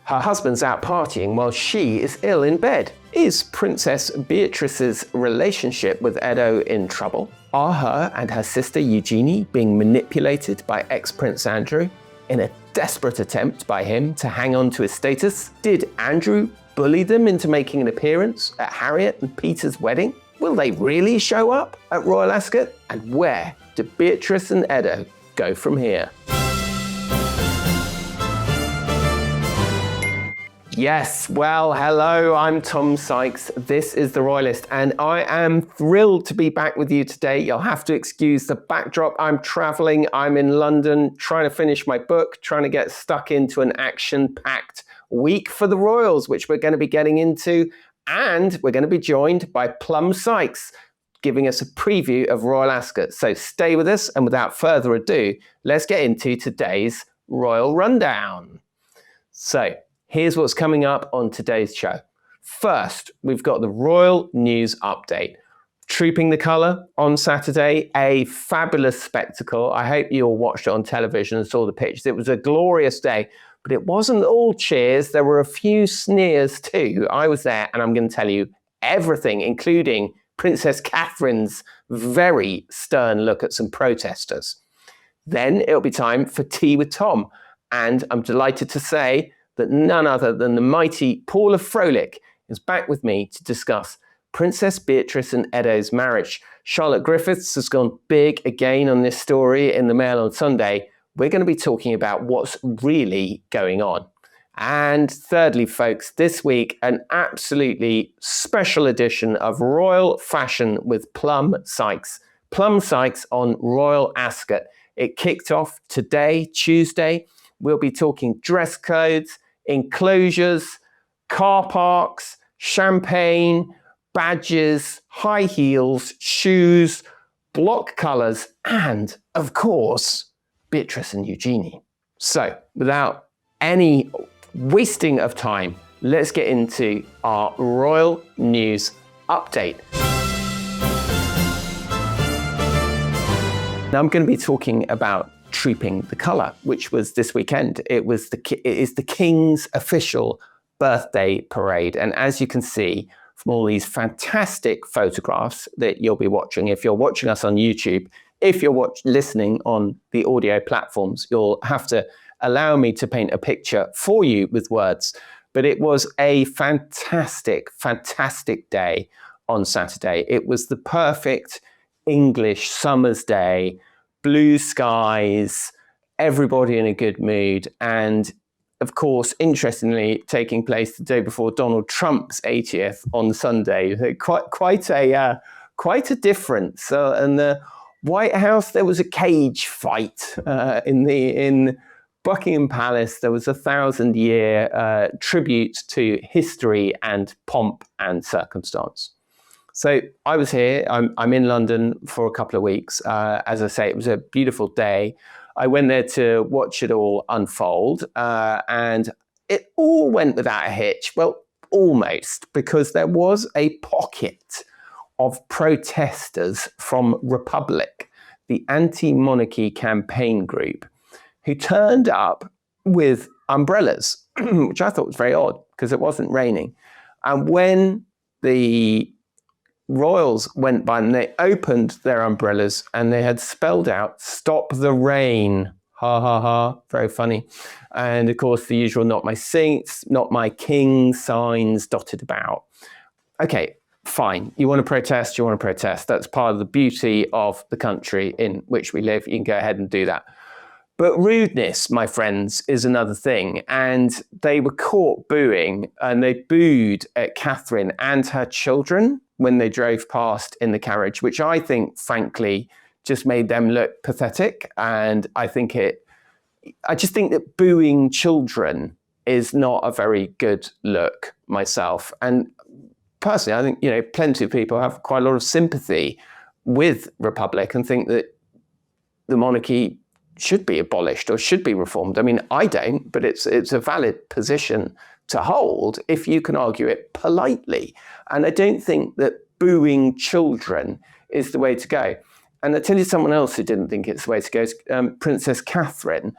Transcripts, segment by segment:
Her husband's out partying while she is ill in bed. Is Princess Beatrice's relationship with Edo in trouble? Are her and her sister Eugenie being manipulated by ex-Prince Andrew in a desperate attempt by him to hang on to his status? Did Andrew bully them into making an appearance at Harriet and Peter's wedding? Will they really show up at Royal Ascot? And where do Beatrice and Edo go from here? Yes, well, hello, I'm Tom Sykes. This is The Royalist, and I am thrilled to be back with you today. You'll have to excuse the backdrop. I'm traveling, I'm in London, trying to finish my book, trying to get stuck into an action-packed week for the Royals, which we're going to be getting into, and we're going to be joined by Plum Sykes, giving us a preview of Royal Ascot. So stay with us, and without further ado, let's get into today's Royal Rundown. So, here's what's coming up on today's show. First, we've got the Royal News update. Trooping the Colour on Saturday, a fabulous spectacle. I hope you all watched it on television and saw the pictures. It was a glorious day, but it wasn't all cheers. There were a few sneers too. I was there, and I'm going to tell you everything, including Princess Catherine's very stern look at some protesters. Then it'll be time for Tea with Tom, and I'm delighted to say that none other than the mighty Paula Froelich is back with me to discuss Princess Beatrice and Edo's marriage. Charlotte Griffiths has gone big again on this story in the Mail on Sunday. We're going to be talking about what's really going on. And thirdly, folks, this week, an absolutely special edition of Royal Fashion with Plum Sykes. Plum Sykes on Royal Ascot. It kicked off today, Tuesday. We'll be talking dress codes, enclosures, car parks, champagne, badges, high heels, shoes, block colours, and, of course, Beatrice and Eugenie. So, without any wasting of time, let's get into our Royal News update. Now, I'm going to be talking about Trooping the Colour, which was this weekend. It is the King's official birthday parade. And as you can see from all these fantastic photographs that you'll be watching, if you're watching us on YouTube, if you're listening on the audio platforms, you'll have to allow me to paint a picture for you with words. But it was a fantastic, fantastic day on Saturday. It was the perfect English summer's day. Blue skies, everybody in a good mood, and of course, interestingly, taking place the day before Donald Trump's 80th on Sunday. Quite a difference. In the White House, there was a cage fight. In Buckingham Palace, there was a 1,000-year tribute to history and pomp and circumstance. So I was here, I'm in London for a couple of weeks. As I say, it was a beautiful day. I went there to watch it all unfold, and it all went without a hitch. Well, almost, because there was a pocket of protesters from Republic, the anti-monarchy campaign group, who turned up with umbrellas, which I thought was very odd because it wasn't raining. And when the Royals went by and they opened their umbrellas and they had spelled out, "Stop the rain." Ha ha ha. Very funny. And of course, the usual "Not my saints, not my king" signs dotted about. Okay, fine. You want to protest, you want to protest. That's part of the beauty of the country in which we live. You can go ahead and do that. But rudeness, my friends, is another thing. And they were caught booing, and they booed at Catherine and her children when they drove past in the carriage, which I think, frankly, just made them look pathetic. And I just think that booing children is not a very good look myself. And personally, I think, plenty of people have quite a lot of sympathy with Republic and think that the monarchy should be abolished or should be reformed. I mean, I don't, but it's a valid position to hold if you can argue it politely. And I don't think that booing children is the way to go. And I tell you someone else who didn't think it's the way to go is Princess Catherine,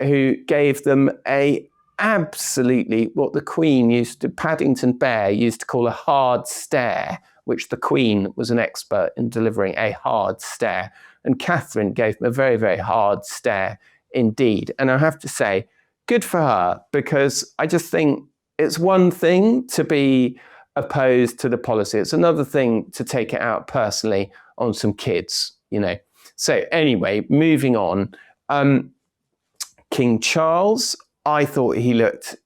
who gave them a absolutely what the Queen Paddington Bear used to call a hard stare, which the Queen was an expert in delivering a hard stare. And Catherine gave me a very, very hard stare indeed. And I have to say, good for her, because I just think it's one thing to be opposed to the policy. It's another thing to take it out personally on some kids, you know. So anyway, moving on. King Charles, I thought he looked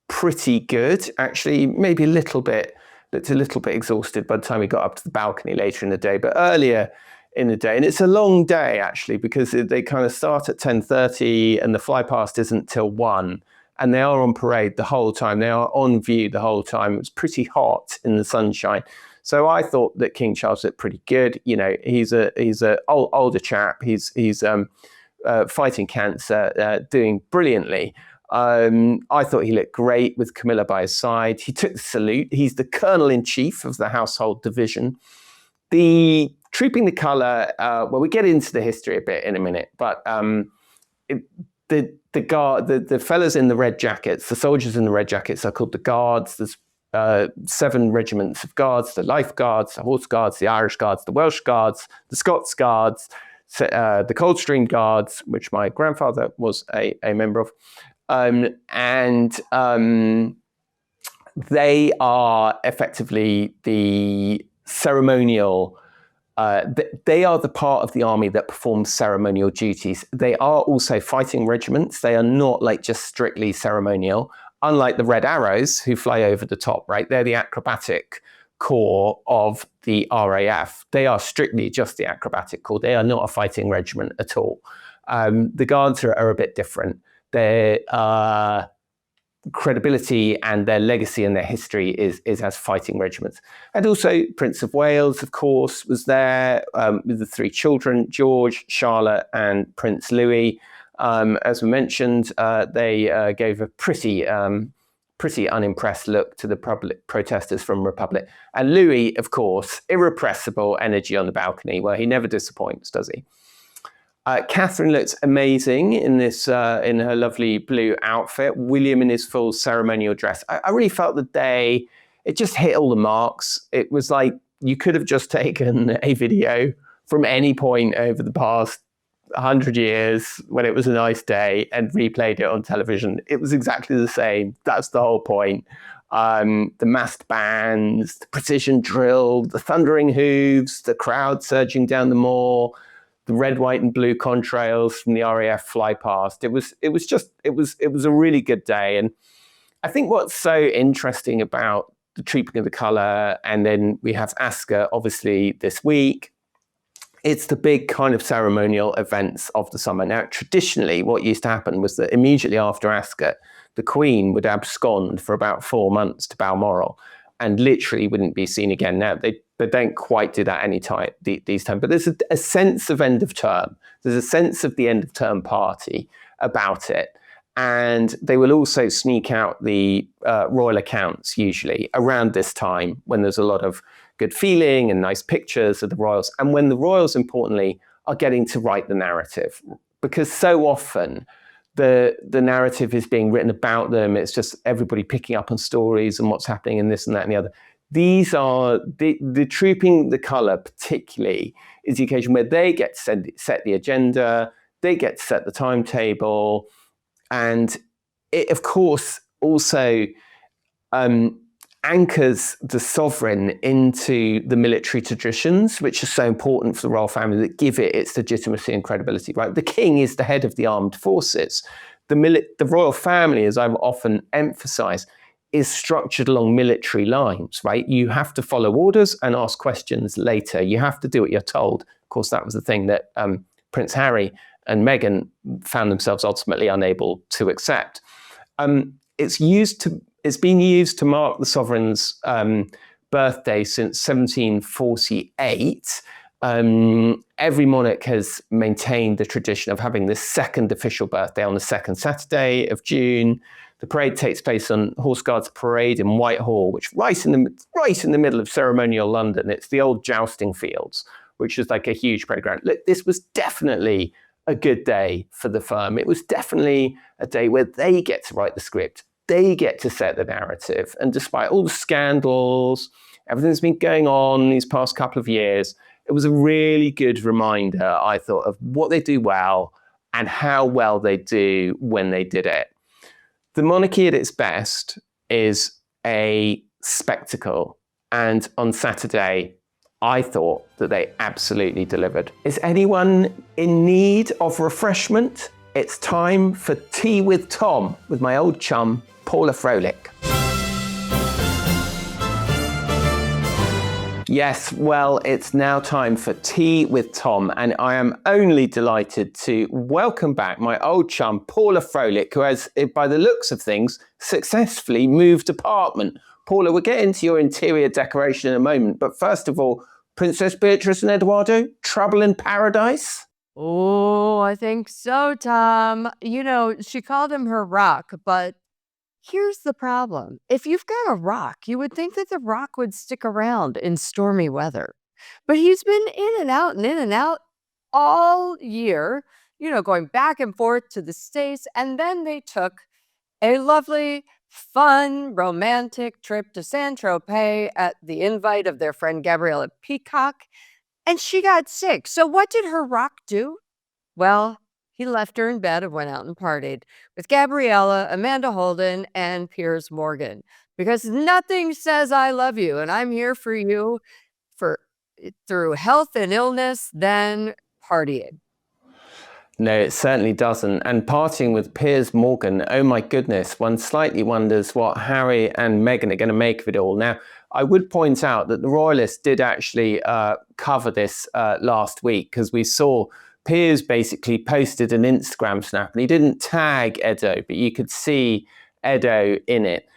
pretty good, actually, maybe looked a little bit exhausted by the time he got up to the balcony later in the day, but earlier in the day, and it's a long day actually, because they kind of start at 10:30 and the fly past isn't till 1, and they are on parade the whole time. They are on view the whole time. It was pretty hot in the sunshine. So I thought that King Charles looked pretty good. You know, he's a older chap. He's fighting cancer, doing brilliantly. I thought he looked great with Camilla by his side. He took the salute. He's the colonel-in-chief of the household division. The trooping the colour, well, we get into the history a bit in a minute, but the fellas in the red jackets, the soldiers in the red jackets are called the Guards. There's 7 regiments of Guards: the Life Guards, the Horse Guards, the Irish Guards, the Welsh Guards, the Scots Guards, the Coldstream Guards, which my grandfather was a member of. They are effectively the ceremonial, they are the part of the army that performs ceremonial duties. They are also fighting regiments. They are not like just strictly ceremonial, unlike the Red Arrows who fly over the top, right? They're the acrobatic corps of the RAF. They are strictly just the acrobatic corps. They are not a fighting regiment at all. The Guards are a bit different. Their credibility and their legacy and their history is as fighting regiments. And also Prince of Wales, of course, was there with the 3 children, George, Charlotte, and Prince Louis. As we mentioned, they gave a pretty unimpressed look to the protesters from Republic. And Louis, of course, irrepressible energy on the balcony, where he never disappoints, does he? Catherine looks amazing in this, in her lovely blue outfit. William in his full ceremonial dress. I really felt the day, it just hit all the marks. It was like you could have just taken a video from any point over the past 100 years when it was a nice day and replayed it on television. It was exactly the same. That's the whole point. The massed bands, the precision drill, the thundering hooves, the crowd surging down the moor, the red, white, and blue contrails from the RAF fly past. It was a really good day. And I think what's so interesting about the treatment of the colour, and then we have Ascot obviously this week, it's the big kind of ceremonial events of the summer. Now, traditionally, what used to happen was that immediately after Ascot, the Queen would abscond for about 4 months to Balmoral and literally wouldn't be seen again. Now, they don't quite do that these times, but there's a sense of end of term. There's a sense of the end of term party about it. And they will also sneak out the royal accounts usually around this time when there's a lot of good feeling and nice pictures of the royals. And when the royals, importantly, are getting to write the narrative, because so often the narrative is being written about them. It's just everybody picking up on stories and what's happening in this and that and the other. These are the trooping the colour particularly is the occasion where they get to set the agenda, they get to set the timetable, and it of course also anchors the sovereign into the military traditions, which are so important for the royal family, that give it its legitimacy and credibility, right? The king is the head of the armed forces. The royal family, as I've often emphasized, is structured along military lines, right? You have to follow orders and ask questions later. You have to do what you're told. Of course, that was the thing that Prince Harry and Meghan found themselves ultimately unable to accept. It's been used to mark the sovereign's birthday since 1748. Every monarch has maintained the tradition of having this second official birthday on the second Saturday of June. The parade takes place on Horse Guards Parade in Whitehall, which right in the middle of ceremonial London. It's the old jousting fields, which is like a huge parade ground. Look, this was definitely a good day for the firm. It was definitely a day where they get to write the script. they get to set the narrative. And despite all the scandals, everything that's been going on these past couple of years, it was a really good reminder, I thought, of what they do well and how well they do when they did it. The monarchy at its best is a spectacle. And on Saturday, I thought that they absolutely delivered. Is anyone in need of refreshment? It's time for Tea with Tom with my old chum, Paula Froelich. Yes, well, it's now time for Tea with Tom, and I am only delighted to welcome back my old chum, Paula Froelich, who has, by the looks of things, successfully moved apartment. Paula, we'll get into your interior decoration in a moment, but first of all, Princess Beatrice and Eduardo, trouble in paradise? Oh, I think so, Tom. You know, she called him her rock, but here's the problem. If you've got a rock, you would think that the rock would stick around in stormy weather. But he's been in and out and in and out all year, going back and forth to the States. And then they took a lovely, fun, romantic trip to Saint-Tropez at the invite of their friend Gabriella Peacock. And she got sick. So what did her rock do? Well, he left her in bed and went out and partied with Gabriella, Amanda Holden, and Piers Morgan. Because nothing says I love you and I'm here for you through health and illness than partying. No, it certainly doesn't. And partying with Piers Morgan, oh my goodness, one slightly wonders what Harry and Meghan are going to make of it all. Now, I would point out that the Royalist did actually cover this last week, because we saw Piers basically posted an Instagram snap and he didn't tag Edo, but you could see Edo in it.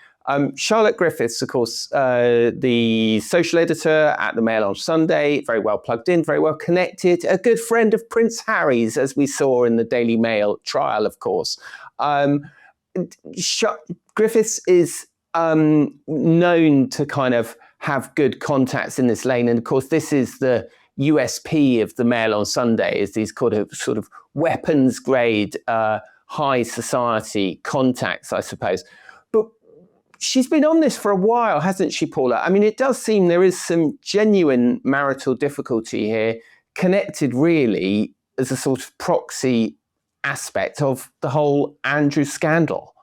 Charlotte Griffiths, of course, the social editor at the Mail on Sunday, very well plugged in, very well connected, a good friend of Prince Harry's, as we saw in the Daily Mail trial, of course. Griffiths is known to kind of have good contacts in this lane. And of course, this is the USP of the Mail on Sunday, is these sort of weapons grade, high society contacts, I suppose. But she's been on this for a while, hasn't she, Paula? I mean, it does seem there is some genuine marital difficulty here, connected really as a sort of proxy aspect of the whole Andrew scandal.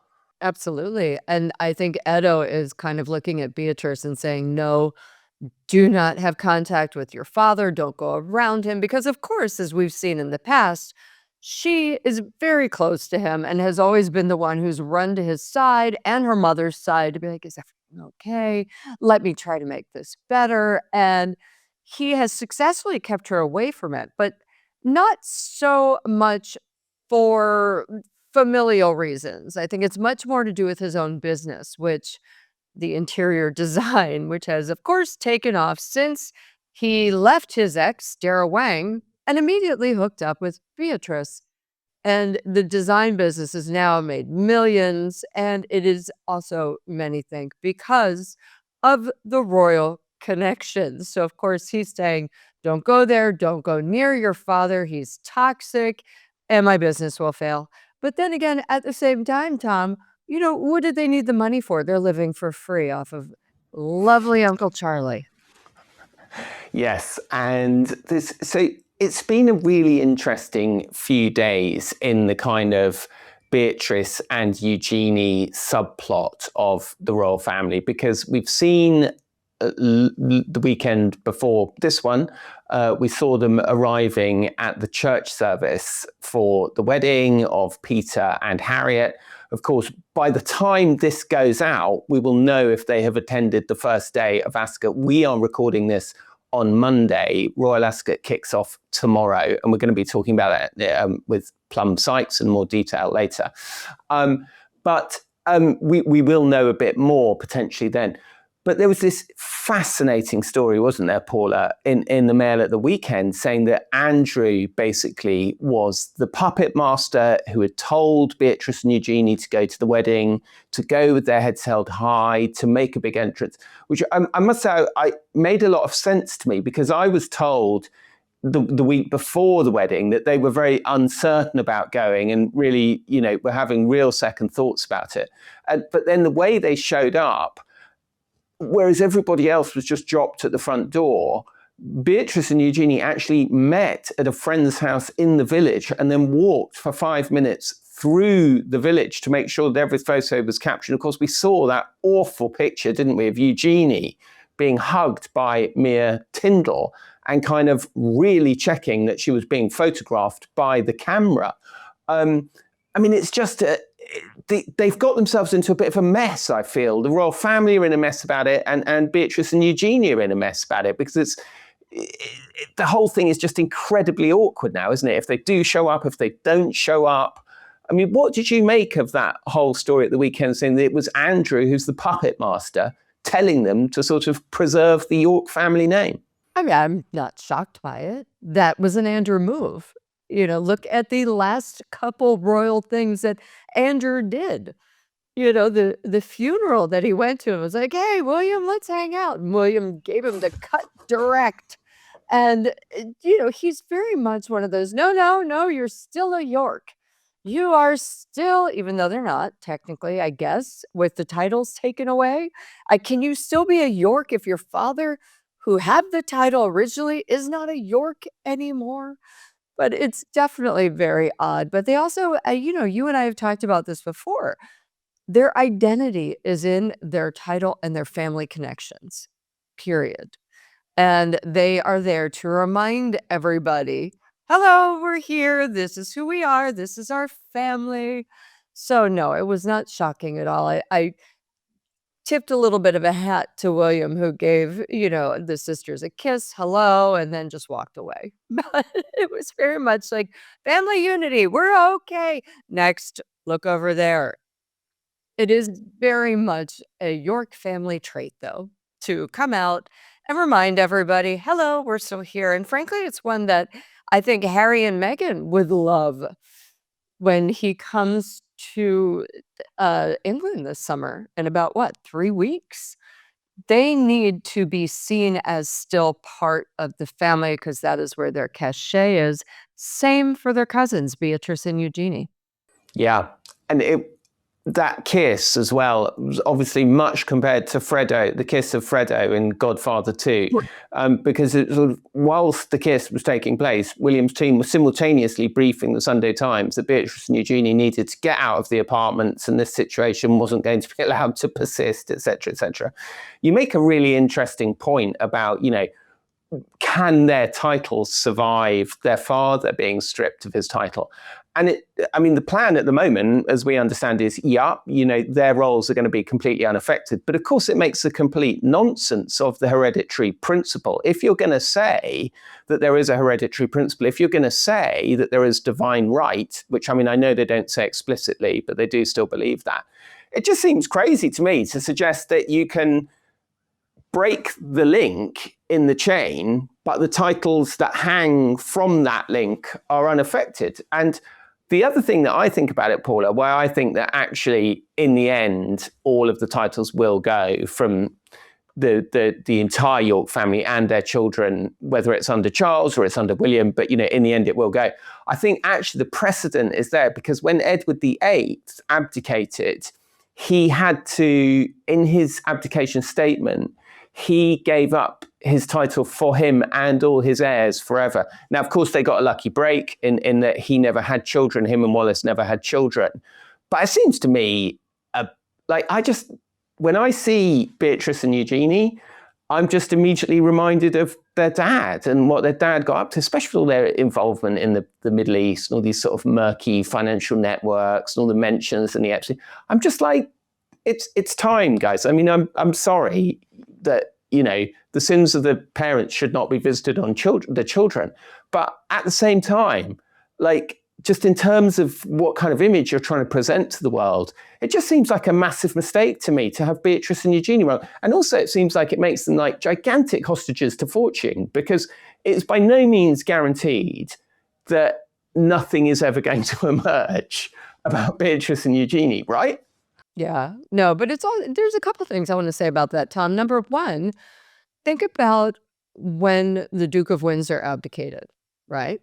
Absolutely. And I think Edo is kind of looking at Beatrice and saying, no, do not have contact with your father. Don't go around him. Because, of course, as we've seen in the past, she is very close to him and has always been the one who's run to his side and her mother's side to be like, is everything okay? Let me try to make this better. And he has successfully kept her away from it, but not so much for familial reasons. I think it's much more to do with his own business, which the interior design, which has, of course, taken off since he left his ex, Dara Wang, and immediately hooked up with Beatrice. And the design business has now made millions, and it is also, many think, because of the royal connections. So, of course, he's saying, don't go there, don't go near your father, he's toxic, and my business will fail. But then again, at the same time, Tom, what did they need the money for? They're living for free off of lovely Uncle Charlie. Yes, and so it's been a really interesting few days in the kind of Beatrice and Eugenie subplot of the royal family, because we've seen the weekend before this one, we saw them arriving at the church service for the wedding of Peter and Harriet. Of course, by the time this goes out, we will know if they have attended the first day of Ascot. We are recording this on Monday. Royal Ascot kicks off tomorrow, and we're going to be talking about that with Plum Sykes in more detail later. But we will know a bit more potentially then. But there was this fascinating story, wasn't there, Paula, in the Mail at the weekend, saying that Andrew basically was the puppet master who had told Beatrice and Eugenie to go to the wedding, to go with their heads held high, to make a big entrance, which I must say, I made a lot of sense to me, because I was told the week before the wedding that they were very uncertain about going and really, were having real second thoughts about it. But then the way they showed up, whereas everybody else was just dropped at the front door, Beatrice and Eugenie actually met at a friend's house in the village and then walked for 5 minutes through the village to make sure that every photo was captured. Of course, we saw that awful picture, didn't we, of Eugenie being hugged by Mia Tyndall and kind of really checking that she was being photographed by the camera. It's just they've got themselves into a bit of a mess, I feel. The royal family are in a mess about it, and Beatrice and Eugenie are in a mess about it, because the whole thing is just incredibly awkward now, isn't it? If they do show up, if they don't show up. What did you make of that whole story at the weekend, saying that it was Andrew, who's the puppet master, telling them to sort of preserve the York family name? I'm not shocked by it. That was an Andrew move. Look at the last couple royal things that Andrew did. The funeral that he went to, was like, hey, William, let's hang out. And William gave him the cut direct. And, he's very much one of those, no, you're still a York. You are still, even though they're not, technically, I guess, with the titles taken away. Can you still be a York if your father, who had the title originally, is not a York anymore? But it's definitely very odd. But they also, you and I have talked about this before. Their identity is in their title and their family connections, period. And they are there to remind everybody, hello, we're here. This is who we are. This is our family. So no, it was not shocking at all. I tipped a little bit of a hat to William, who gave, the sisters a kiss, hello, and then just walked away. But it was very much like family unity. We're okay. Next, look over there. It is very much a York family trait, though, to come out and remind everybody, hello, we're still here. And frankly, it's one that I think Harry and Meghan would love when he comes to England this summer in about, 3 weeks? They need to be seen as still part of the family, because that is where their cachet is. Same for their cousins, Beatrice and Eugenie. Yeah. And that kiss as well was obviously much compared to Fredo, the kiss of Fredo in Godfather 2, because it sort of, whilst the kiss was taking place, William's team was simultaneously briefing the Sunday Times that Beatrice and Eugenie needed to get out of the apartments and this situation wasn't going to be allowed to persist, etc., etc. You make a really interesting point about, can their titles survive their father being stripped of his title? And the plan at the moment, as we understand, is, their roles are going to be completely unaffected. But of course, it makes a complete nonsense of the hereditary principle. If you're going to say that there is a hereditary principle, if you're going to say that there is divine right, which, I know they don't say explicitly, but they do still believe that, it just seems crazy to me to suggest that you can break the link in the chain, but the titles that hang from that link are unaffected. And the other thing that I think about it, Paula, where I think that actually in the end, all of the titles will go from the entire York family and their children, whether it's under Charles or it's under William, but in the end it will go. I think actually the precedent is there, because when Edward VIII abdicated, he had to, in his abdication statement, he gave up his title for him and all his heirs forever. Now, of course, they got a lucky break in that he never had children. Him and Wallace never had children. But it seems to me, when I see Beatrice and Eugenie, I'm just immediately reminded of their dad and what their dad got up to, especially all their involvement in the Middle East and all these sort of murky financial networks and all the mentions and the Epstein. I'm just like, it's time, guys. I'm sorry that, the sins of the parents should not be visited on the children. But at the same time, just in terms of what kind of image you're trying to present to the world, it just seems like a massive mistake to me to have Beatrice and Eugenie around. And also it seems like it makes them like gigantic hostages to fortune, because it's by no means guaranteed that nothing is ever going to emerge about Beatrice and Eugenie, right? Yeah, no, but there's a couple things I want to say about that, Tom. Number one, think about when the Duke of Windsor abdicated. right?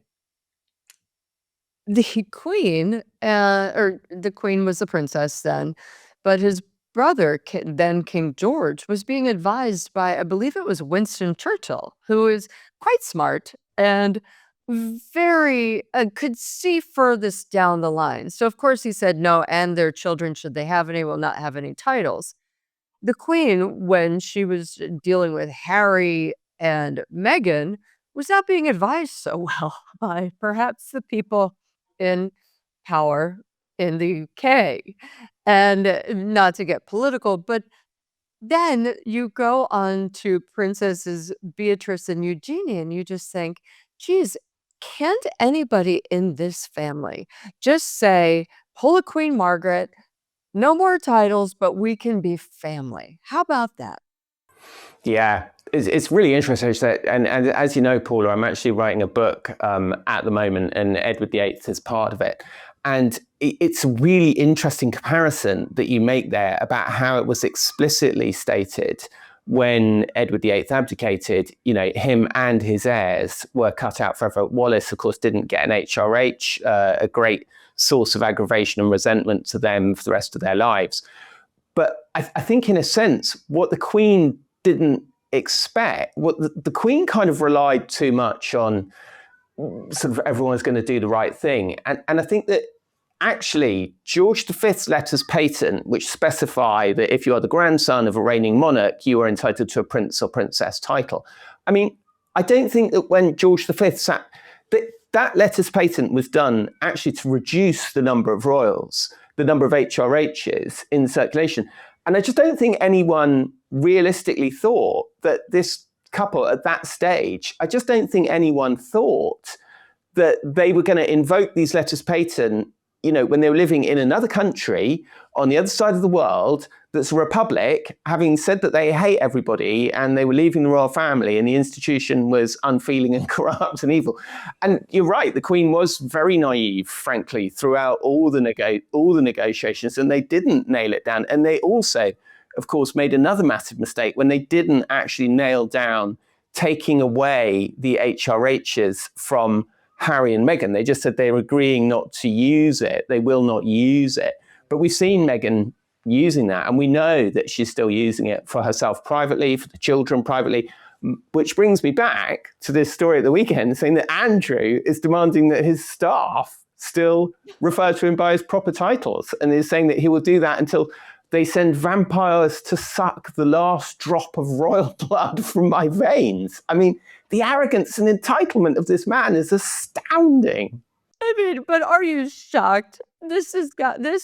The queen, or the queen was the princess then, but his brother, then King George, was being advised by, I believe it was Winston Churchill, who is quite smart and very could see furthest down the line. So, of course, he said no, and their children, should they have any, will not have any titles. The queen, when she was dealing with Harry and Meghan, was not being advised so well by perhaps the people in power in the UK. And not to get political, but then you go on to Princesses Beatrice and Eugenie, and you just think, geez, can't anybody in this family just say, pull a Queen Margaret, no more titles, but we can be family? How about that? Yeah, it's really interesting. And as you know, Paula, I'm actually writing a book at the moment, and Edward VIII is part of it. And it's a really interesting comparison that you make there about how it was explicitly stated when Edward VIII abdicated, him and his heirs were cut out forever. Wallace, of course, didn't get an HRH, a great source of aggravation and resentment to them for the rest of their lives. But I think, in a sense, what the Queen didn't expect, what the Queen kind of relied too much on sort of everyone's going to do the right thing. And I think that actually George V's letters patent, which specify that if you are the grandson of a reigning monarch, you are entitled to a prince or princess title. I mean, I don't think that when George V sat, that letters patent was done actually to reduce the number of royals, the number of HRHs in circulation. And I just don't think anyone realistically thought that this couple at that stage, I just don't think anyone thought that they were going to invoke these letters patent, when they were living in another country on the other side of the world that's a republic, having said that they hate everybody and they were leaving the royal family and the institution was unfeeling and corrupt and evil. And you're right, the Queen was very naive, frankly, throughout all the negotiations, and they didn't nail it down. And they also, of course, made another massive mistake when they didn't actually nail down taking away the HRHs from Harry and Meghan. They just said they're agreeing not to use it. They will not use it. But we've seen Meghan using that, and we know that she's still using it for herself privately, for the children privately, which brings me back to this story at the weekend saying that Andrew is demanding that his staff still refer to him by his proper titles, and is saying that he will do that until they send vampires to suck the last drop of royal blood from my veins. I mean, the arrogance and entitlement of this man is astounding. I mean, but are you shocked? This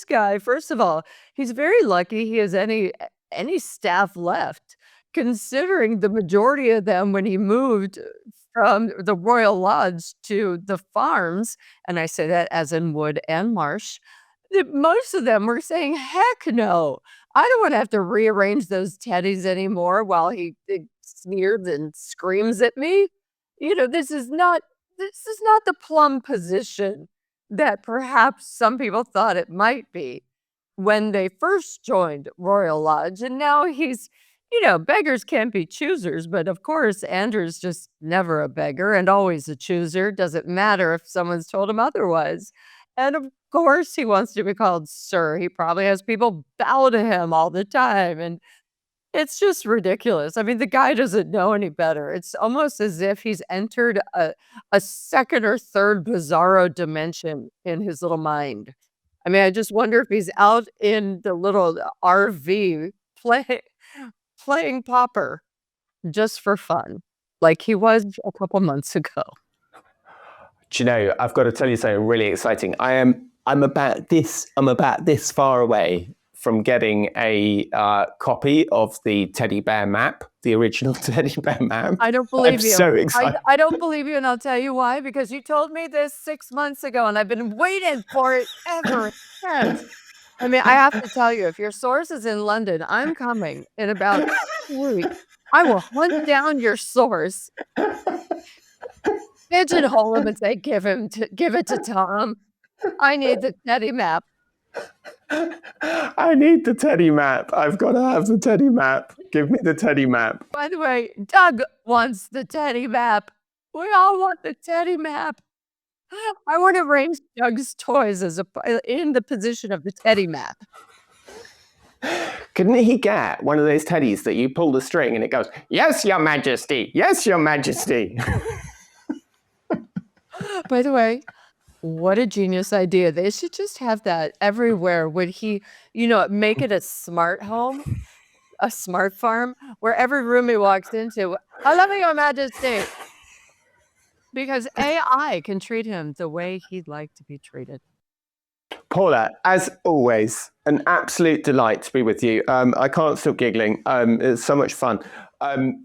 guy, first of all, he's very lucky he has any staff left, considering the majority of them, when he moved from the Royal Lodge to the farms, and I say that as in wood and marsh, most of them were saying, heck no, I don't want to have to rearrange those teddies anymore while he sneers and screams at me. This is not the Plum position that perhaps some people thought it might be when they first joined Royal Lodge. And now he's, beggars can't be choosers. But of course, Andrew's just never a beggar and always a chooser. Doesn't matter if someone's told him otherwise. And of course, he wants to be called sir. He probably has people bow to him all the time. And it's just ridiculous. I mean, the guy doesn't know any better. It's almost as if he's entered a second or third bizarro dimension in his little mind. I mean, I just wonder if he's out in the little RV playing Popper just for fun, like he was a couple months ago. Do you know, I've got to tell you something really exciting. I'm about this far away from getting a copy of the teddy bear map, the original teddy bear map. I don't believe you. I'm so excited. I don't believe you, and I'll tell you why. Because you told me this 6 months ago, and I've been waiting for it ever since. I mean, I have to tell you, if your source is in London, I'm coming in about 2 weeks. I will hunt down your source, pigeonhole him, and say, give it to Tom. I need the teddy map. I need the teddy map. I've got to have the teddy map. Give me the teddy map. By the way, Doug wants the teddy map. We all want the teddy map. I want to raise Doug's toys in the position of the teddy map. Couldn't he get one of those teddies that you pull the string and it goes, "Yes, Your Majesty. Yes, Your Majesty." By the way, what a genius idea. They should just have that everywhere. Would he, make it a smart home, a smart farm, where every room he walks into, "I love you, Your Majesty." Because AI can treat him the way he'd like to be treated. Paula, as always, an absolute delight to be with you. I can't stop giggling. It's so much fun.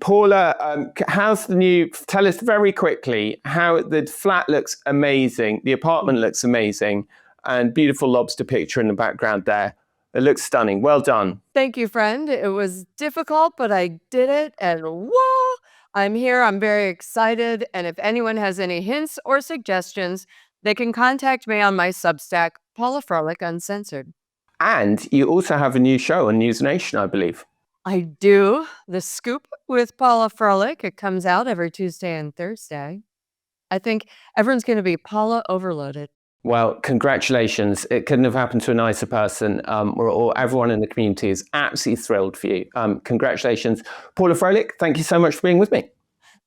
Paula, how's the new? Tell us very quickly how the flat looks amazing. The apartment looks amazing, and beautiful lobster picture in the background there. It looks stunning. Well done. Thank you, friend. It was difficult, but I did it, and whoa, I'm here. I'm very excited. And if anyone has any hints or suggestions, they can contact me on my Substack, Paula Froelich Uncensored. And you also have a new show on News Nation, I believe. I do. The Scoop with Paula Froelich. It comes out every Tuesday and Thursday. I think everyone's going to be Paula overloaded. Well, congratulations. It couldn't have happened to a nicer person. Everyone in the community is absolutely thrilled for you. Congratulations. Paula Froelich, thank you so much for being with me.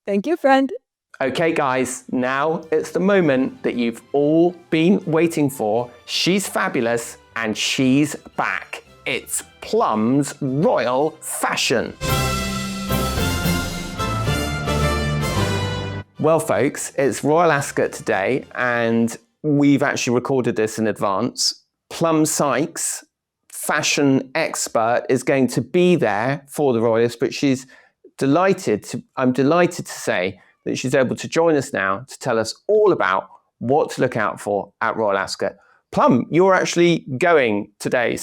Thank you, friend. Okay, guys, now it's the moment that you've all been waiting for. She's fabulous and she's back. It's Plum's Royal Fashion. Well, folks, it's Royal Ascot today, and we've actually recorded this in advance. Plum Sykes, fashion expert, is going to be there for the Royalist, but I'm delighted to say that she's able to join us now to tell us all about what to look out for at Royal Ascot. Plum, you're actually going today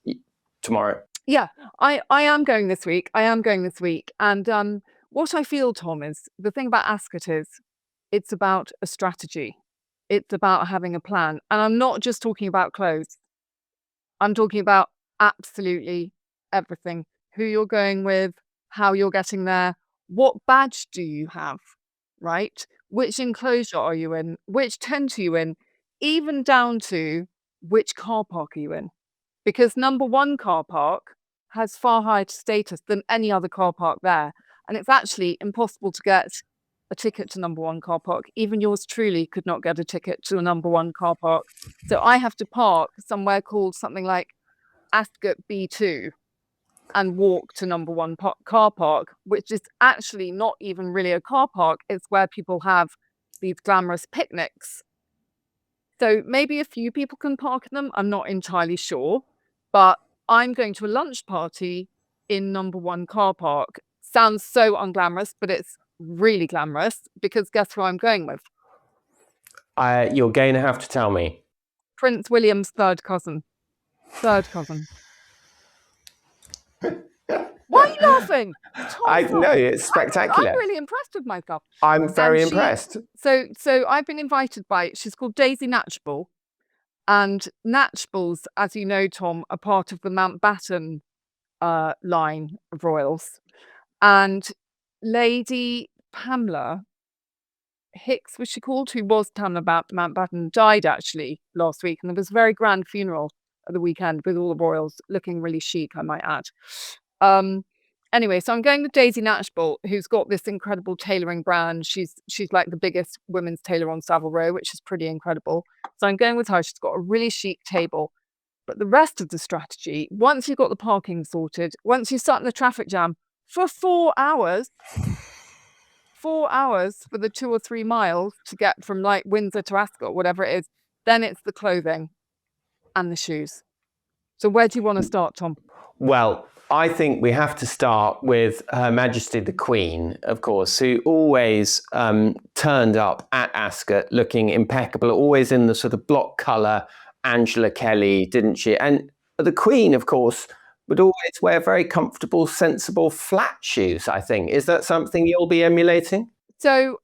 / tomorrow. Yeah, I am going this week. And what I feel, Tom, is the thing about Ascot is it's about a strategy. It's about having a plan. And I'm not just talking about clothes. I'm talking about absolutely everything. Who you're going with, how you're getting there, what badge do you have, right? Which enclosure are you in? Which tent are you in? Even down to which car park are you in? Because number one car park has far higher status than any other car park there. And it's actually impossible to get a ticket to number one car park. Even yours truly could not get a ticket to a number one car park. So I have to park somewhere called something like Ascot B2 and walk to number one car park, which is actually not even really a car park. It's where people have these glamorous picnics. So maybe a few people can park in them. I'm not entirely sure. But I'm going to a lunch party in number one car park. Sounds so unglamorous, but it's really glamorous because guess who I'm going with? You're going to have to tell me. Prince William's third cousin. Third cousin. Why are you laughing? I know, it's spectacular. I'm really impressed with myself. I'm very impressed. So I've been invited by, she's called Daisy Natchbull. And Natchbulls, as you know, Tom, are part of the Mountbatten line of royals. And Lady Pamela Hicks, was she called, who was Pamela Mountbatten, died actually last week. And there was a very grand funeral at the weekend with all the royals looking really chic, I might add. Anyway, so I'm going with Daisy Natchbull, who's got this incredible tailoring brand. She's like the biggest women's tailor on Savile Row, which is pretty incredible. So I'm going with her. She's got a really chic table. But the rest of the strategy, once you've got the parking sorted, once you start in the traffic jam for 4 hours, 4 hours for the 2 or 3 miles to get from like Windsor to Ascot, whatever it is, then it's the clothing and the shoes. So where do you want to start, Tom? Well, I think we have to start with Her Majesty the Queen, of course, who always turned up at Ascot looking impeccable, always in the sort of block colour Angela Kelly, didn't she? And the Queen, of course, would always wear very comfortable, sensible, flat shoes, I think. Is that something you'll be emulating? So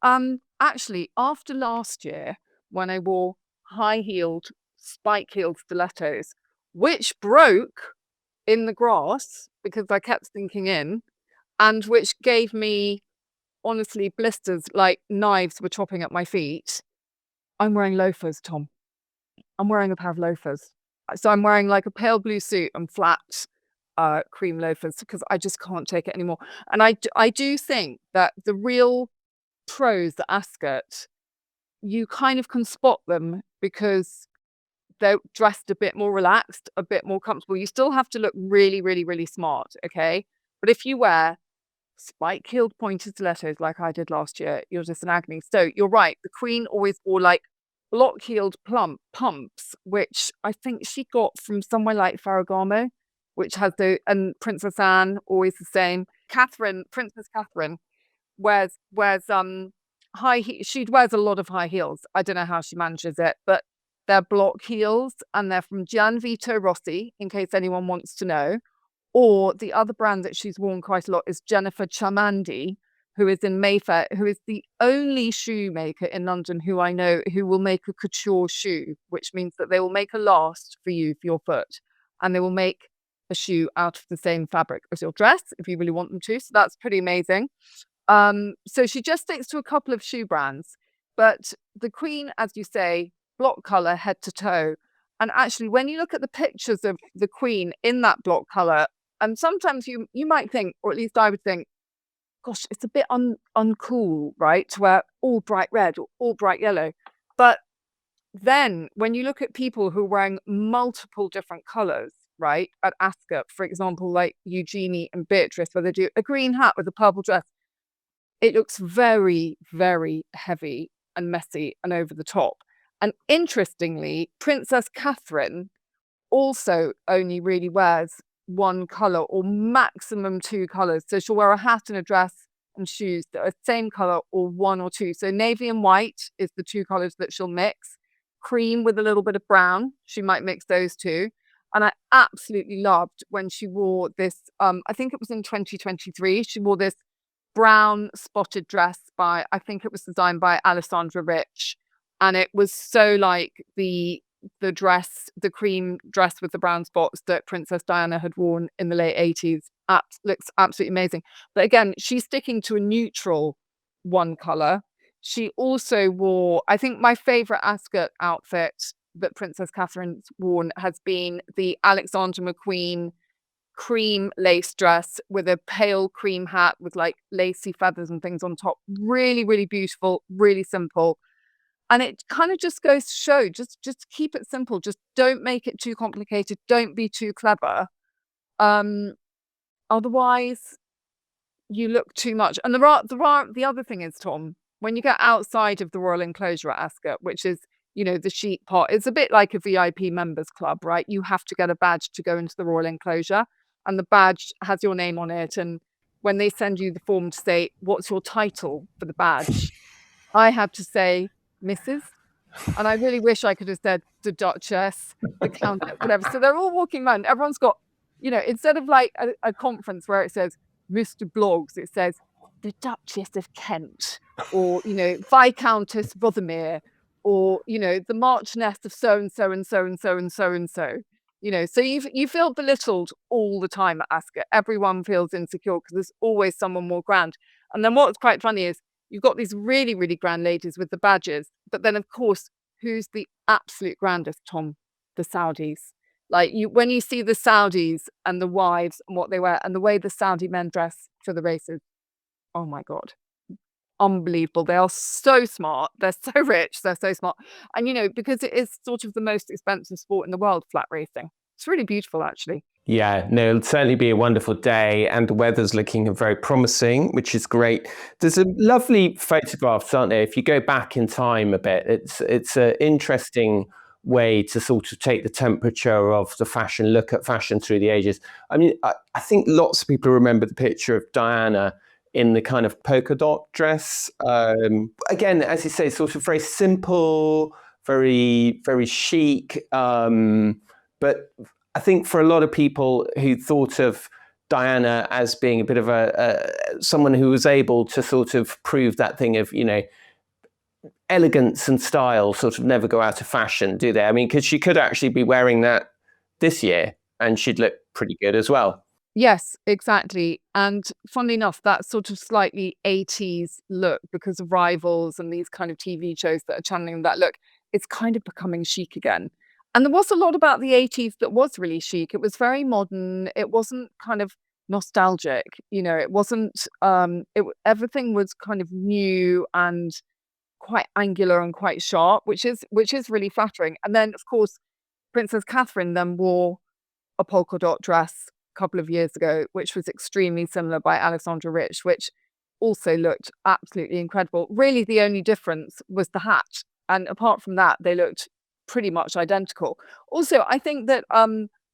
actually, after last year, when I wore high-heeled, spike-heeled stilettos, which broke in the grass because I kept sinking in, and which gave me honestly blisters like knives were chopping at my feet. I'm wearing loafers, Tom. I'm wearing a pair of loafers. So I'm wearing like a pale blue suit and flat cream loafers because I just can't take it anymore. And I do think that the real pros at Ascot, you kind of can spot them because they're dressed a bit more relaxed, a bit more comfortable. You still have to look really, really, really smart, okay? But if you wear spike-heeled pointed stilettos like I did last year, you're just an agony. So you're right. The Queen always wore like block-heeled pumps, which I think she got from somewhere like Ferragamo, which has and Princess Anne, always the same. Princess Catherine wears she wears a lot of high heels. I don't know how she manages it, but they're block heels and they're from Gianvito Rossi, in case anyone wants to know. Or the other brand that she's worn quite a lot is Jennifer Chamandi, who is in Mayfair, who is the only shoemaker in London who I know who will make a couture shoe, which means that they will make a last for you, for your foot, and they will make a shoe out of the same fabric as your dress if you really want them to. So that's pretty amazing. So she just sticks to a couple of shoe brands, but the Queen, as you say, block color head to toe. And actually, when you look at the pictures of the Queen in that block color, and sometimes you might think, or at least I would think, gosh, it's a bit uncool, right, to wear all bright red or all bright yellow. But then when you look at people who are wearing multiple different colors, right, at Ascot, for example, like Eugenie and Beatrice, where they do a green hat with a purple dress, it looks very, very heavy and messy and over the top. And interestingly, Princess Catherine also only really wears one colour or maximum two colours. So she'll wear a hat and a dress and shoes that are same colour or one or two. So navy and white is the two colours that she'll mix. Cream with a little bit of brown. She might mix those two. And I absolutely loved when she wore this, I think it was in 2023, she wore this brown spotted dress I think it was designed by Alessandra Rich. And it was so like the dress, the cream dress with the brown spots that Princess Diana had worn in the late 80s. Looks absolutely amazing. But again, she's sticking to a neutral one colour. She also wore, I think my favourite Ascot outfit that Princess Catherine's worn has been the Alexander McQueen cream lace dress with a pale cream hat with like lacy feathers and things on top. Really, really beautiful, really simple. And it kind of just goes to show, just keep it simple. Just don't make it too complicated. Don't be too clever. Otherwise, you look too much. And the other thing is, Tom, when you get outside of the royal enclosure at Ascot, which is, the chic part, it's a bit like a VIP members club, right? You have to get a badge to go into the royal enclosure, and the badge has your name on it. And when they send you the form to say, what's your title for the badge? I had to say, Mrs. And I really wish I could have said the Duchess, the Countess, whatever. So they're all walking around. Everyone's got, instead of like a conference where it says Mr. Bloggs, it says the Duchess of Kent, or, Viscountess Rothermere, or, the Marchioness of so and so and so and so and so and so. So you feel belittled all the time at Ascot. Everyone feels insecure because there's always someone more grand. And then what's quite funny is you've got these really, really grand ladies with the badges. But then, of course, who's the absolute grandest, Tom? The Saudis. Like, when you see the Saudis and the wives and what they wear and the way the Saudi men dress for the races, oh my God. Unbelievable. They are so smart. They're so rich. They're so smart. And, because it is sort of the most expensive sport in the world, flat racing. It's really beautiful, actually. Yeah, no, it'll certainly be a wonderful day, and the weather's looking very promising, which is great. There's a lovely photographs, aren't there? If you go back in time a bit, it's an interesting way to sort of take the temperature of the fashion, look at fashion through the ages. I mean, I think lots of people remember the picture of Diana in the kind of polka dot dress. Again, as you say, sort of very simple, very, very chic, but I think for a lot of people who thought of Diana as being a bit of someone who was able to sort of prove that thing of, elegance and style sort of never go out of fashion, do they? I mean, because she could actually be wearing that this year and she'd look pretty good as well. Yes, exactly. And funnily enough, that sort of slightly 80s look, because of Rivals and these kind of TV shows that are channeling that look, it's kind of becoming chic again. And there was a lot about the 80s that was really chic. It was very modern. It wasn't kind of nostalgic, it wasn't everything was kind of new and quite angular and quite sharp, which is really flattering. And then of course Princess Catherine then wore a polka dot dress a couple of years ago, which was extremely similar by Alexandra Rich, which also looked absolutely incredible. Really, the only difference was the hat. And apart from that, they looked pretty much identical. Also, I think that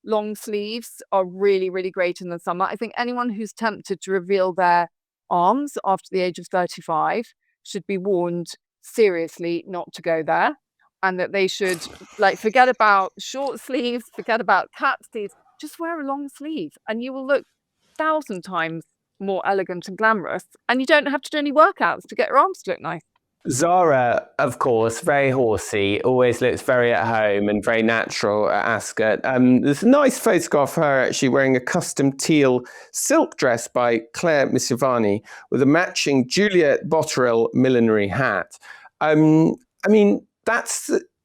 long sleeves are really, really great in the summer. I think anyone who's tempted to reveal their arms after the age of 35 should be warned seriously not to go there, and that they should forget about short sleeves, forget about cap sleeves, just wear a long sleeve and you will look 1,000 times more elegant and glamorous, and you don't have to do any workouts to get your arms to look nice. Zara, of course, very horsey, always looks very at home and very natural at Ascot. There's a nice photograph of her actually wearing a custom teal silk dress by Claire Misivani with a matching Juliet Botterill millinery hat. I mean,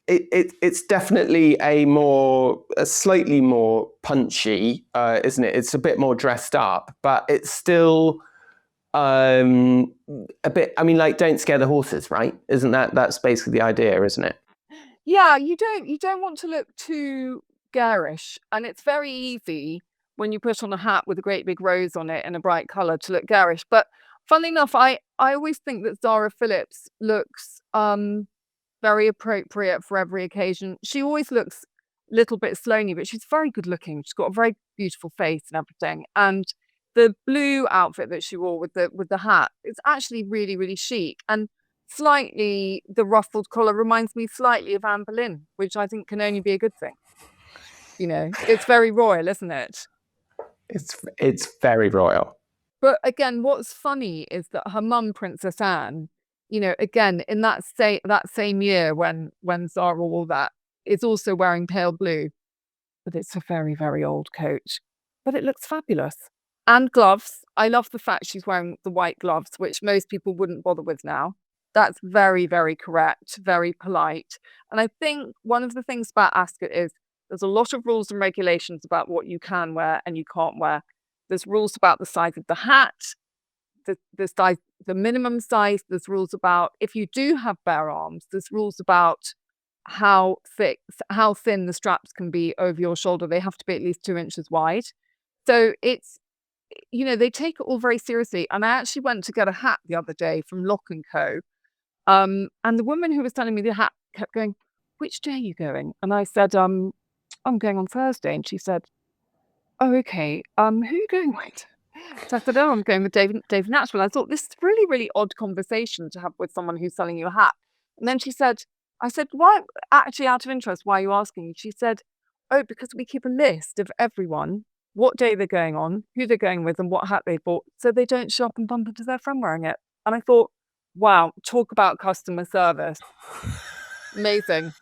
it's definitely a slightly more punchy, isn't it? It's a bit more dressed up, but it's still a bit, don't scare the horses, right? That's basically the idea, isn't it? Yeah, you don't want to look too garish, and it's very easy when you put on a hat with a great big rose on it in a bright color to look garish. But funnily enough, I always think that Zara Phillips looks very appropriate for every occasion. She always looks a little bit Sloaney, but she's very good looking. She's got a very beautiful face and everything. And the blue outfit that she wore with the hat, it's actually really, really chic. And slightly, the ruffled collar reminds me slightly of Anne Boleyn, which I think can only be a good thing. It's very royal, isn't it? It's very royal. But again, what's funny is that her mum, Princess Anne, again in that same year when Zara wore that, is also wearing pale blue, but it's a very, very old coat. But it looks fabulous. And gloves. I love the fact she's wearing the white gloves, which most people wouldn't bother with now. That's very, very correct, very polite. And I think one of the things about Ascot is there's a lot of rules and regulations about what you can wear and you can't wear. There's rules about the size of the hat, the size, the minimum size. There's rules about if you do have bare arms. There's rules about how thin the straps can be over your shoulder. They have to be at least 2 inches wide. So it's, they take it all very seriously. And I actually went to get a hat the other day from Lock & Co. And the woman who was selling me the hat kept going, "Which day are you going?" And I said, "I'm going on Thursday." And she said, "Oh, okay. Who are you going with?" So I said, "Oh, I'm going with David Natchell." I thought, this is really, really odd conversation to have with someone who's selling you a hat. And then I said, "Why, actually out of interest, why are you asking?" She said, "Oh, because we keep a list of everyone, what day they're going on, who they're going with, and what hat they bought, so they don't show up and bump into their friend wearing it." And I thought, wow, talk about customer service. Amazing.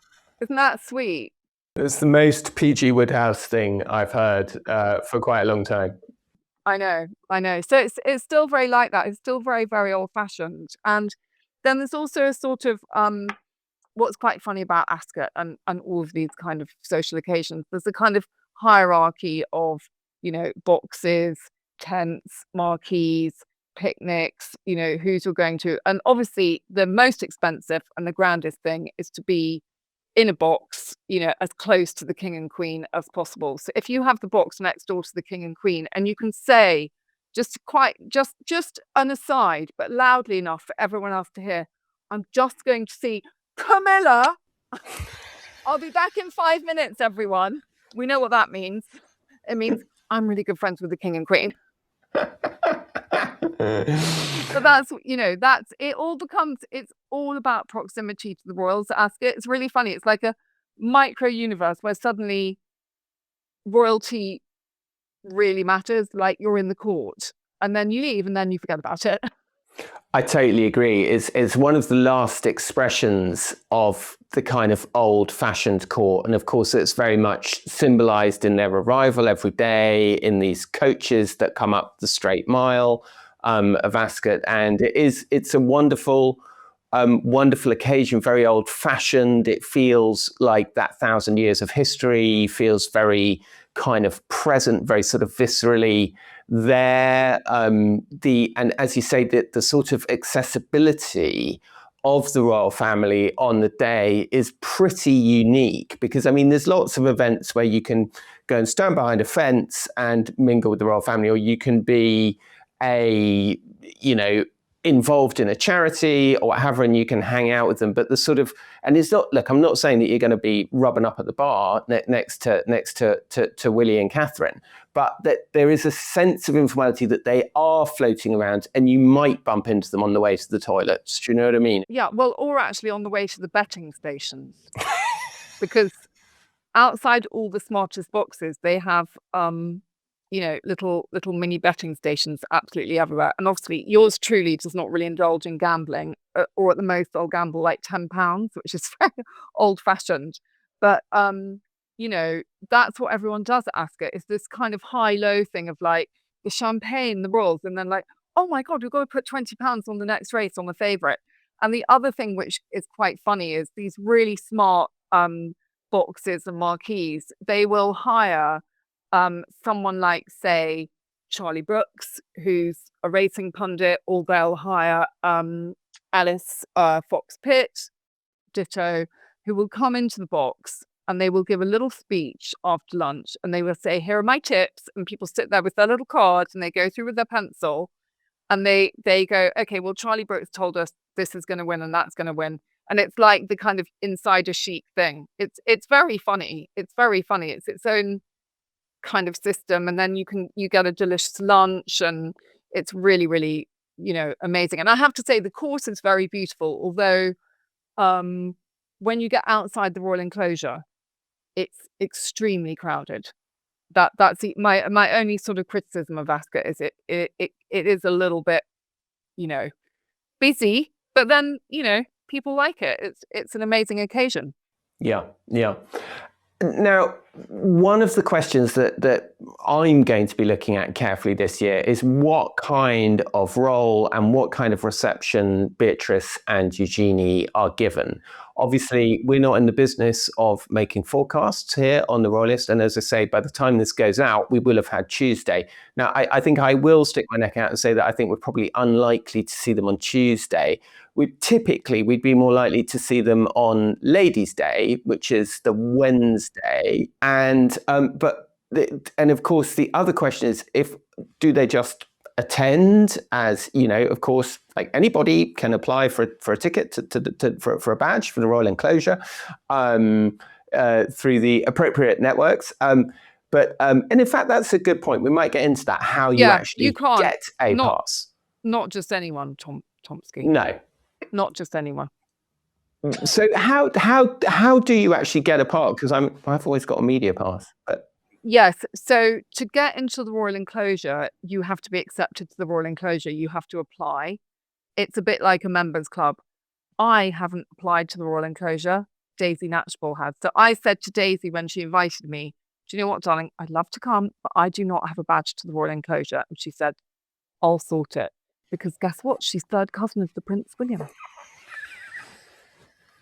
Isn't that sweet? It's the most PG Woodhouse thing I've heard for quite a long time. I know. So it's still very like that. It's still very, very old fashioned. And then there's also a sort of what's quite funny about Ascot and all of these kind of social occasions, there's a kind of hierarchy of, boxes, tents, marquees, picnics, who's you're going to. And obviously the most expensive and the grandest thing is to be in a box, as close to the king and queen as possible. So if you have the box next door to the king and queen and you can say just an aside, but loudly enough for everyone else to hear, "I'm just going to see Camilla. I'll be back in 5 minutes, everyone." We know what that means. It means I'm really good friends with the king and queen. So that's it all becomes, it's all about proximity to the royals at Ascot. It's really funny. It's like a micro universe where suddenly royalty really matters. Like you're in the court and then you leave and then you forget about it. I totally agree. It's one of the last expressions of the kind of old-fashioned court, and of course, it's very much symbolised in their arrival every day in these coaches that come up the straight mile of Ascot, and it's a wonderful. Wonderful occasion, very old-fashioned. It feels like that 1,000 years of history, feels very kind of present, very sort of viscerally there. And as you say, the sort of accessibility of the royal family on the day is pretty unique, because I mean, there's lots of events where you can go and stand behind a fence and mingle with the royal family, or you can be involved in a charity or whatever, and you can hang out with them. But the sort of, and it's not, look, I'm not saying that you're going to be rubbing up at the bar next to Willie and Catherine, but that there is a sense of informality, that they are floating around and you might bump into them on the way to the toilets. Do you know what I mean? Yeah, well, or actually on the way to the betting stations. Because outside all the smartest boxes, they have little mini betting stations absolutely everywhere. And obviously yours truly does not really indulge in gambling, or at the most I'll gamble like £10, which is very old fashioned. But that's what everyone does at Ascot, is this kind of high-low thing of like the champagne, the rolls, and then like, oh my God, we've got to put £20 on the next race on the favourite. And the other thing which is quite funny is these really smart boxes and marquees, they will hire someone like, say, Charlie Brooks, who's a racing pundit, or they'll hire Alice Fox Pitt, ditto, who will come into the box and they will give a little speech after lunch, and they will say, here are my tips, and people sit there with their little cards and they go through with their pencil, and they go, okay, well, Charlie Brooks told us this is going to win and that's going to win. And it's like the kind of insider chic thing. It's very funny. It's very funny. It's its own kind of system, and then you get a delicious lunch, and it's really, really, amazing. And I have to say, the course is very beautiful, although when you get outside the royal enclosure, it's extremely crowded. That's my only sort of criticism of Ascot, is it is a little bit, busy, but then people like it. It's an amazing occasion. Yeah. Now, one of the questions that I'm going to be looking at carefully this year is what kind of role and what kind of reception Beatrice and Eugenie are given. Obviously, we're not in the business of making forecasts here on the Royalist. And as I say, by the time this goes out, we will have had Tuesday. Now, I think I will stick my neck out and say that I think we're probably unlikely to see them on Tuesday. We'd be more likely to see them on Ladies' Day, which is the Wednesday. And of course, the other question is, do they just attend? As of course, like anybody can apply for a ticket for a badge for the royal enclosure through the appropriate networks. And in fact, that's a good point. We might get into that, how you actually get a pass. Not just anyone, Tomsky. No. Not just anyone. So how do you actually get a pass? Because I've always got a media pass. But yes, so to get into the royal enclosure, you have to be accepted to the royal enclosure. You have to apply. It's a bit like a members club. I haven't applied to the royal enclosure. Daisy Natchball has. So I said to Daisy when she invited me, do you know what, darling? I'd love to come, but I do not have a badge to the royal enclosure. And she said, I'll sort it. Because guess what? She's third cousin of the Prince William.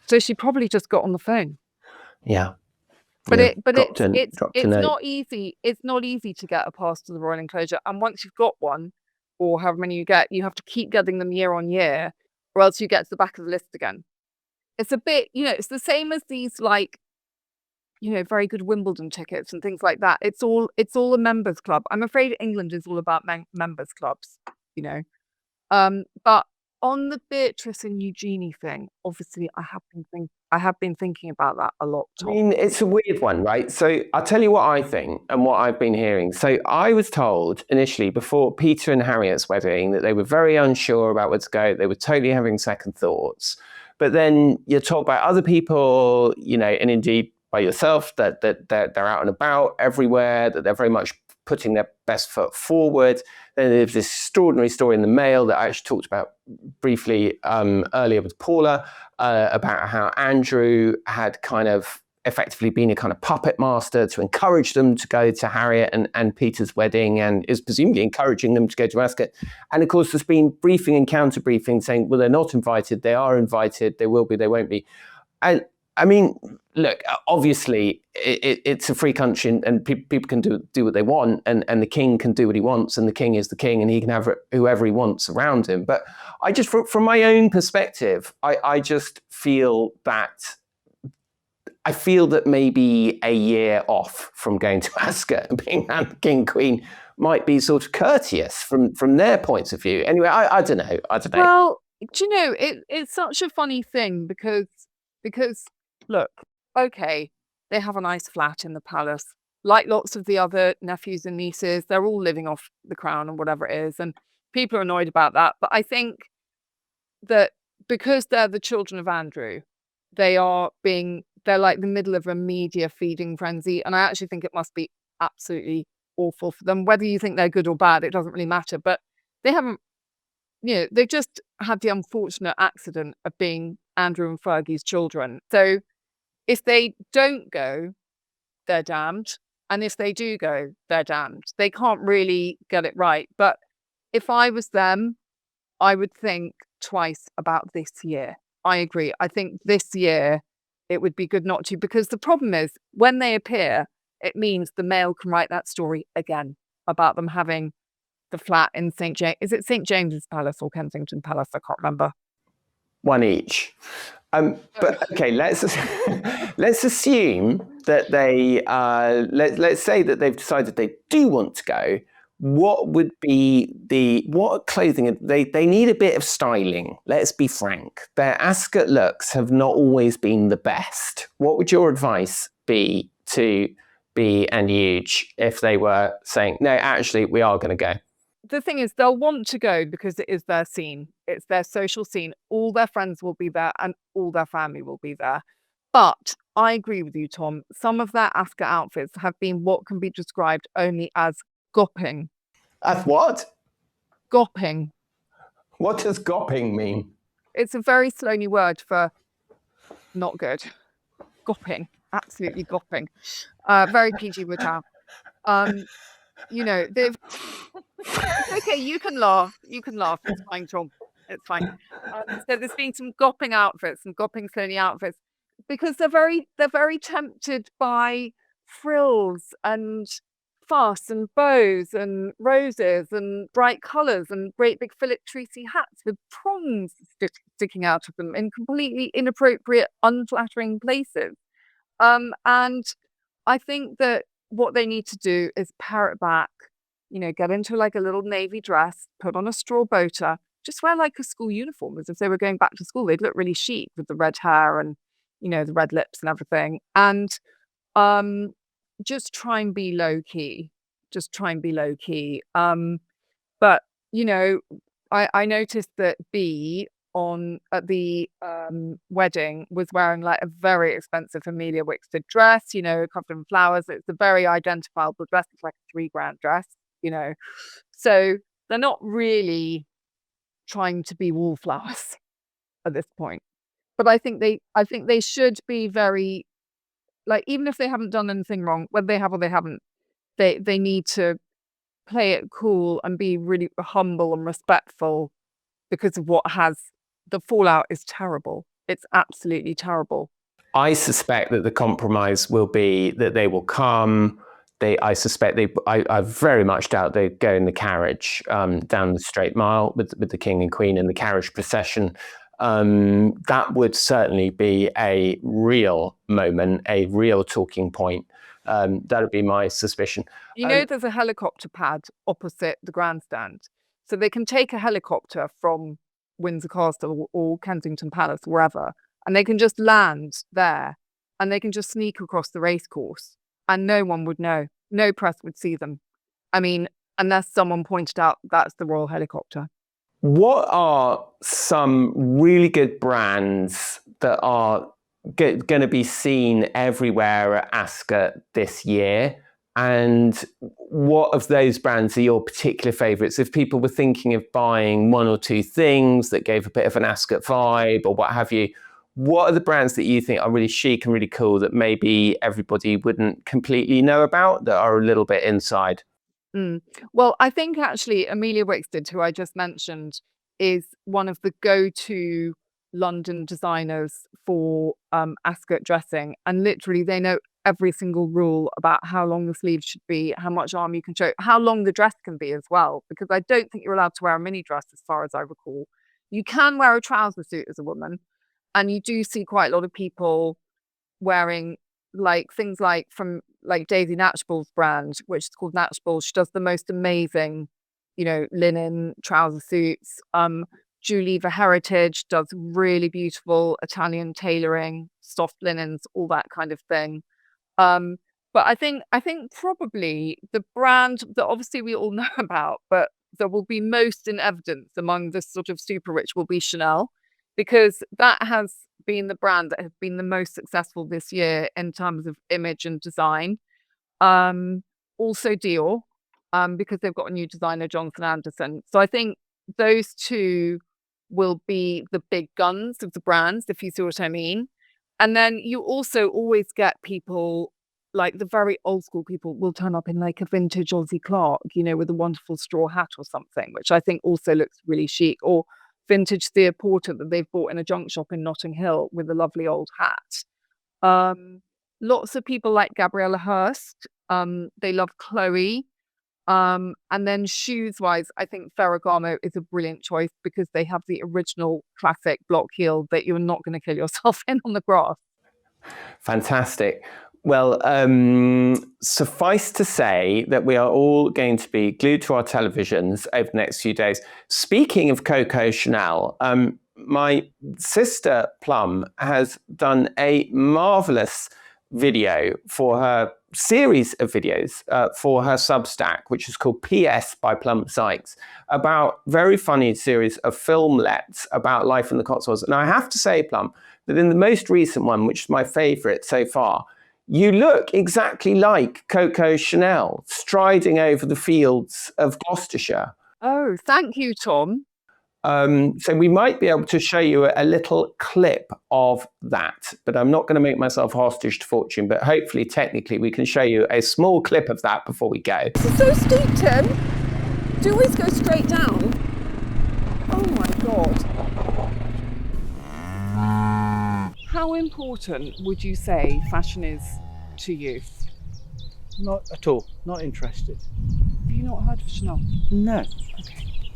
So she probably just got on the phone. Yeah. But it's not easy. It's not easy to get a pass to the royal enclosure. And once you've got one, or however many you get, you have to keep getting them year on year, or else you get to the back of the list again. It's a bit, it's the same as these very good Wimbledon tickets and things like that. It's all a members club. I'm afraid England is all about members clubs, But on the Beatrice and Eugenie thing, obviously I have been thinking about that a lot, Tom. I mean, it's a weird one, right? So I'll tell you what I think and what I've been hearing. So I was told initially, before Peter and Harriet's wedding, that they were very unsure about where to go. They were totally having second thoughts. But then you're told by other people, and indeed by yourself, that they're out and about everywhere, that they're very much putting their best foot forward. Then there's this extraordinary story in the Mail that I actually talked about briefly earlier with Paula about how Andrew had kind of effectively been a kind of puppet master to encourage them to go to Harriet and Peter's wedding, and is presumably encouraging them to go to Ascot. And of course, there's been briefing and counter briefing saying, well, they're not invited, they are invited, they will be, they won't be. And I mean, look, obviously it's a free country, and people can do what they want, and the king can do what he wants, and the king is the king, and he can have whoever he wants around him. But I just, from my own perspective, I just feel that maybe a year off from going to Ascot and being king queen might be sort of courteous from their points of view. Anyway, I don't know. Well, do you know, it's such a funny thing because look, okay, they have a nice flat in the palace. Like lots of the other nephews and nieces, they're all living off the crown and whatever it is, and people are annoyed about that. But I think that because they're the children of Andrew, they're like the middle of a media feeding frenzy. And I actually think it must be absolutely awful for them. Whether you think they're good or bad, it doesn't really matter. But they haven't, they've just had the unfortunate accident of being Andrew and Fergie's children. So if they don't go, they're damned. And if they do go, they're damned. They can't really get it right. But if I was them, I would think twice about this year. I agree. I think this year it would be good not to, because the problem is when they appear, it means the Mail can write that story again about them having the flat in St. James. Is it St. James's Palace or Kensington Palace? I can't remember. One each. But okay, let's assume that they let's say that they've decided they do want to go. What would be what clothing? They need a bit of styling. Let's be frank. Their Ascot looks have not always been the best. What would your advice be to B and Huge if they were saying, no, actually, we are going to go? The thing is, they'll want to go because it is their scene. It's their social scene. All their friends will be there and all their family will be there. But I agree with you, Tom. Some of their Ascot outfits have been what can be described only as gopping. As what? Gopping. What does gopping mean? It's a very Sloaney word for not good. Gopping. Absolutely gopping. Very PG Woodhouse. They've... It's okay, you can laugh. It's fine, Tom. It's fine. So there's been some gopping outfits, some gopping Sloaney outfits, because they're very tempted by frills and fuss and bows and roses and bright colours and great big Philip Treacy hats with prongs sticking out of them in completely inappropriate, unflattering places. And I think that what they need to do is pare it back, get into like a little navy dress, put on a straw bow tie, just wear like a school uniform as if they were going back to school. They'd look really chic with the red hair and, the red lips and everything. And just try and be low key. But I noticed that B at the wedding was wearing like a very expensive Amelia Wickstead dress, covered in flowers. It's a very identifiable dress. It's like a $3,000 dress, So they're not really trying to be wallflowers at this point. But I think they should be very, like, even if they haven't done anything wrong, whether they have or they haven't, they need to play it cool and be really humble and respectful, because of the fallout is terrible. It's absolutely terrible. I suspect that the compromise will be that they will come. I very much doubt they go in the carriage down the Straight Mile with the King and Queen in the carriage procession. That would certainly be a real moment, a real talking point. That would be my suspicion. There's a helicopter pad opposite the grandstand. So they can take a helicopter from Windsor Castle or Kensington Palace, wherever, and they can just land there and they can just sneak across the racecourse and no one would know. No press would see them. I mean, unless someone pointed out that's the royal helicopter. What are some really good brands that are going to be seen everywhere at Ascot this year? And what of those brands are your particular favourites? If people were thinking of buying one or two things that gave a bit of an Ascot vibe or what have you, what are the brands that you think are really chic and really cool that maybe everybody wouldn't completely know about, that are a little bit inside? Well, I think actually Amelia Wixted, who I just mentioned, is one of the go-to London designers for Ascot dressing. And literally they know every single rule about how long the sleeves should be, how much arm you can show, how long the dress can be as well. Because I don't think you're allowed to wear a mini dress as far as I recall. You can wear a trouser suit as a woman. And you do see quite a lot of people wearing like things like from like Daisy Natchball's brand, which is called Natchball. She does the most amazing, linen trouser suits. Julieva Heritage does really beautiful Italian tailoring, soft linens, all that kind of thing. But I think probably the brand that obviously we all know about, but that will be most in evidence among the sort of super rich will be Chanel, because that has been the brand that has been the most successful this year in terms of image and design. Also Dior, because they've got a new designer, Jonathan Anderson. So I think those two will be the big guns of the brands, if you see what I mean. And then you also always get people like the very old school people will turn up in like a vintage Aussie Clark, with a wonderful straw hat or something, which I think also looks really chic. Or vintage Thea Porter that they've bought in a junk shop in Notting Hill with a lovely old hat. Lots of people like Gabriella Hurst. They love Chloe. And then shoes wise, I think Ferragamo is a brilliant choice because they have the original classic block heel that you're not going to kill yourself in on the grass. Fantastic. Well, suffice to say that we are all going to be glued to our televisions over the next few days. Speaking of Coco Chanel, my sister Plum has done a marvelous video for her series of videos for her Substack, which is called PS by Plum Sykes, about very funny series of filmlets about life in the Cotswolds. And I have to say, Plum, that in the most recent one, which is my favourite so far, you look exactly like Coco Chanel striding over the fields of Gloucestershire. Oh, thank you, Tom. So we might be able to show you a little clip of that, but I'm not going to make myself hostage to fortune, but hopefully technically we can show you a small clip of that before we go. This is so steep, Tim. Do you always go straight down? Oh my God. How important would you say fashion is to you? Not at all. Not interested. Have you not heard of Chanel? No. Okay.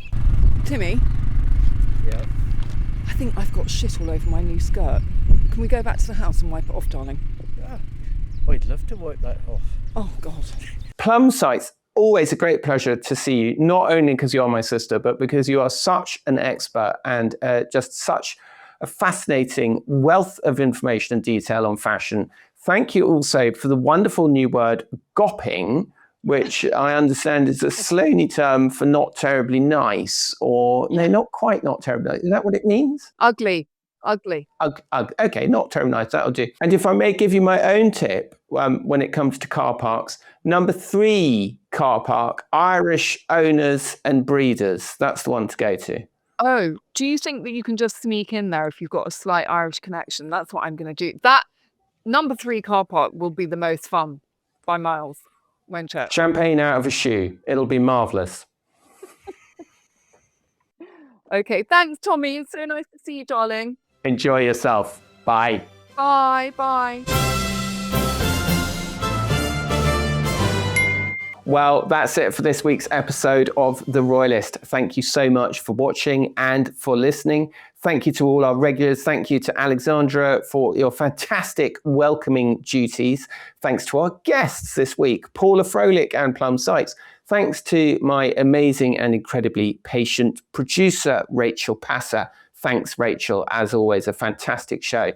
Timmy? Yeah. I think I've got shit all over my new skirt. Can we go back to the house and wipe it off, darling? Yeah. I'd love to wipe that off. Oh, God. Plum Sykes, always a great pleasure to see you, not only because you are my sister, but because you are such an expert and just such a fascinating wealth of information and detail on fashion. Thank you also for the wonderful new word, gopping, which I understand is a Sloaney term for not terribly nice, or no, not quite not terribly nice. Is that what it means? Ugly. Okay, not terribly nice, that'll do. And if I may give you my own tip, when it comes to car parks, number 3 car park, Irish owners and breeders. That's the one to go to. Oh, do you think that you can just sneak in there if you've got a slight Irish connection? That's what I'm going to do. That number 3 car park will be the most fun by miles, won't it? Champagne out of a shoe. It'll be marvellous. Okay, thanks, Tommy. It's so nice to see you, darling. Enjoy yourself. Bye. Bye. Well, that's it for this week's episode of The Royalist. Thank you so much for watching and for listening. Thank you to all our regulars. Thank you to Alexandra for your fantastic welcoming duties. Thanks to our guests this week, Paula Froelich and Plum Sykes. Thanks to my amazing and incredibly patient producer, Rachel Passer. Thanks, Rachel. As always, a fantastic show.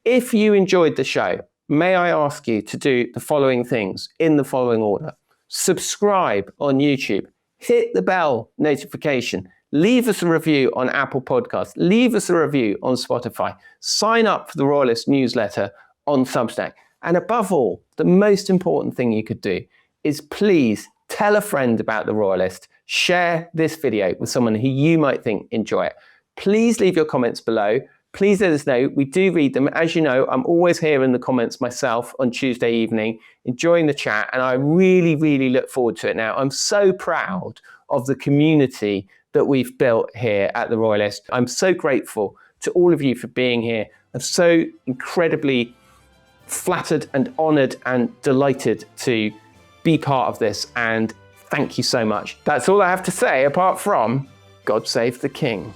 If you enjoyed the show, may I ask you to do the following things in the following order. Subscribe on YouTube, hit the bell notification, leave us a review on Apple Podcasts, leave us a review on Spotify, sign up for the Royalist newsletter on Substack. And above all, the most important thing you could do is please tell a friend about the Royalist. Share this video with someone who you might think enjoy it. Please leave your comments below. Please let us know. We do read them. As you know, I'm always here in the comments myself on Tuesday evening, enjoying the chat, and I really, really look forward to it now. I'm so proud of the community that we've built here at the Royalist. I'm so grateful to all of you for being here. I'm so incredibly flattered and honoured and delighted to be part of this, and thank you so much. That's all I have to say, apart from God save the King.